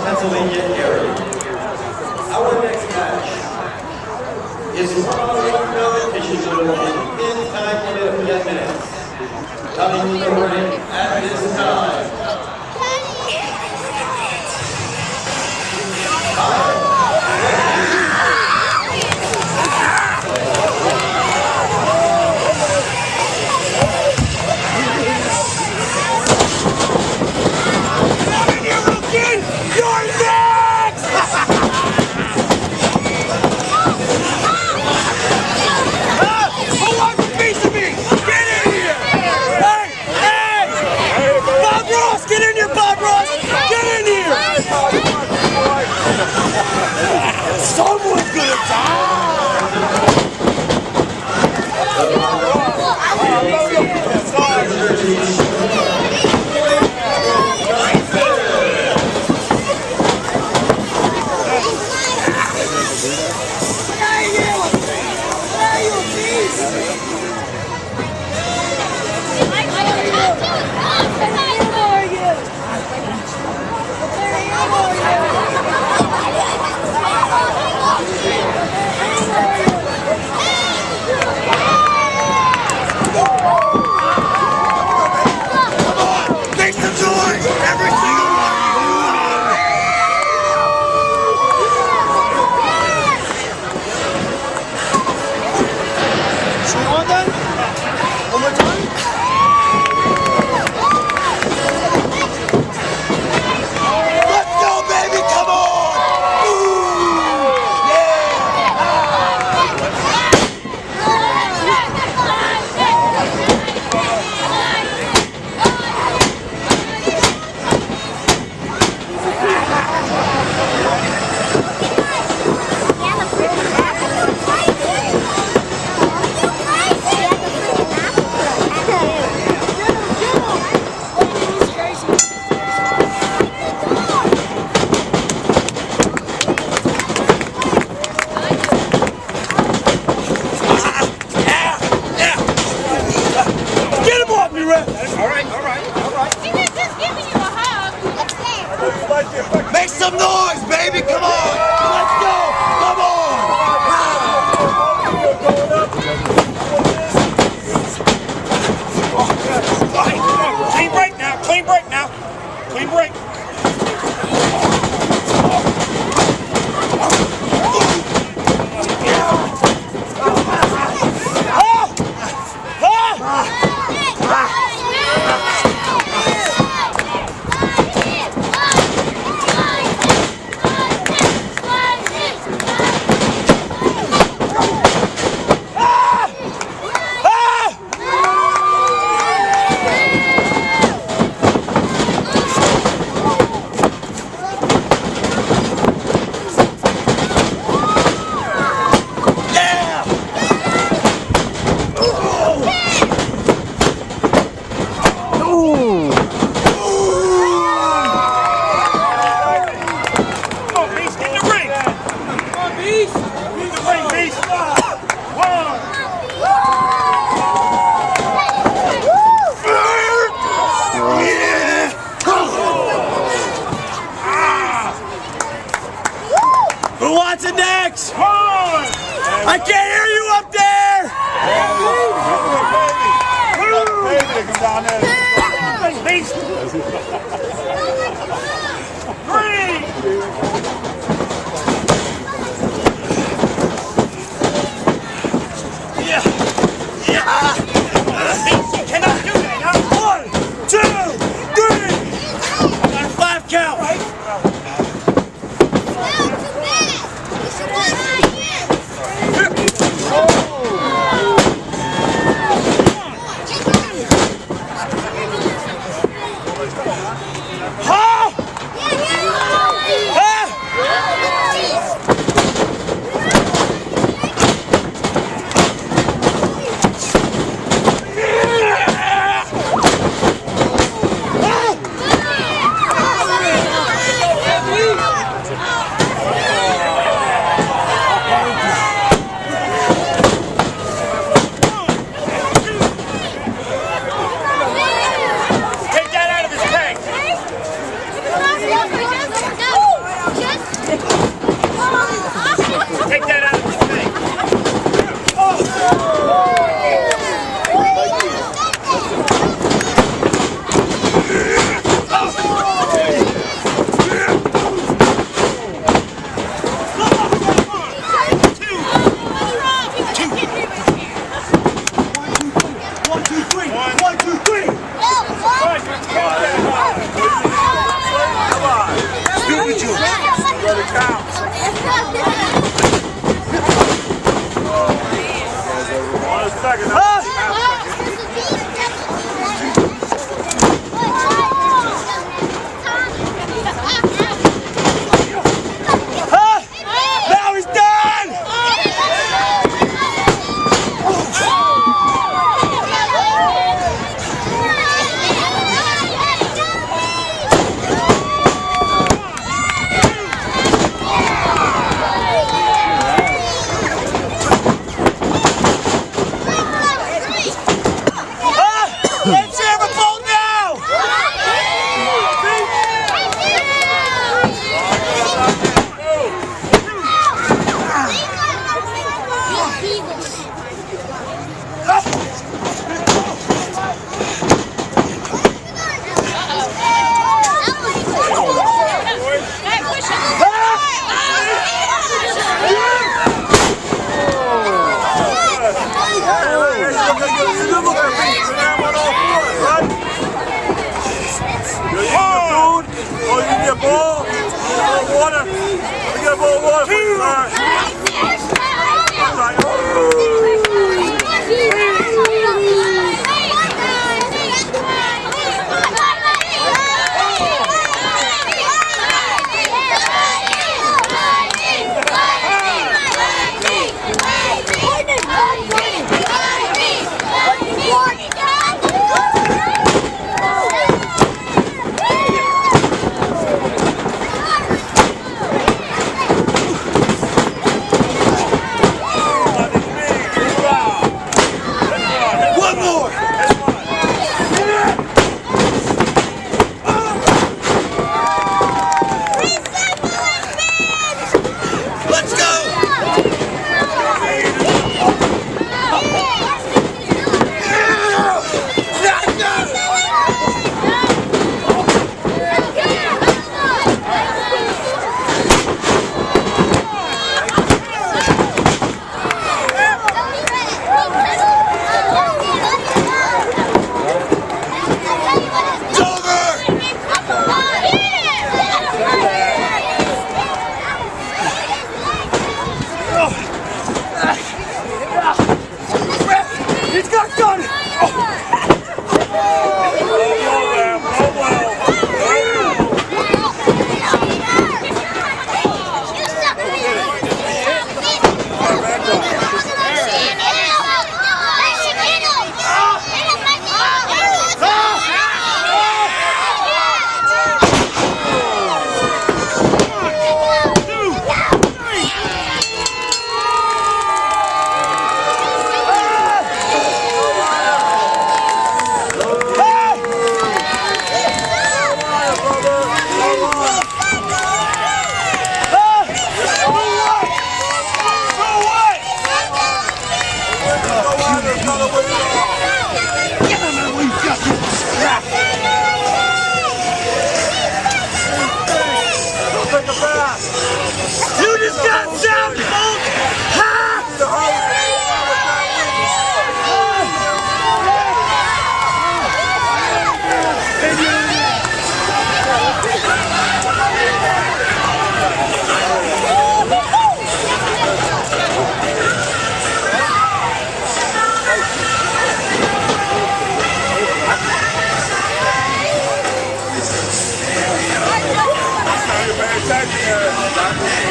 Pennsylvania area. Our next match is one-on-one competition in time limit of 10 minutes. Coming to the ring at this time. Someone's gonna die! Make some noise, baby! Come on! Let's go! Come on! Clean break now! Clean break now! Clean break! Who wants it next? Come on! I can't hear you up there! Baby, come down there. Beast! Yeah! Yeah! Beast, you cannot do that, huh? 1, 2, 3! I got a 5 count! Right? Take that out of his tank! water. Let me get a bowl of water for you, Mark. That's right. You just got down, folks! Pay attention here.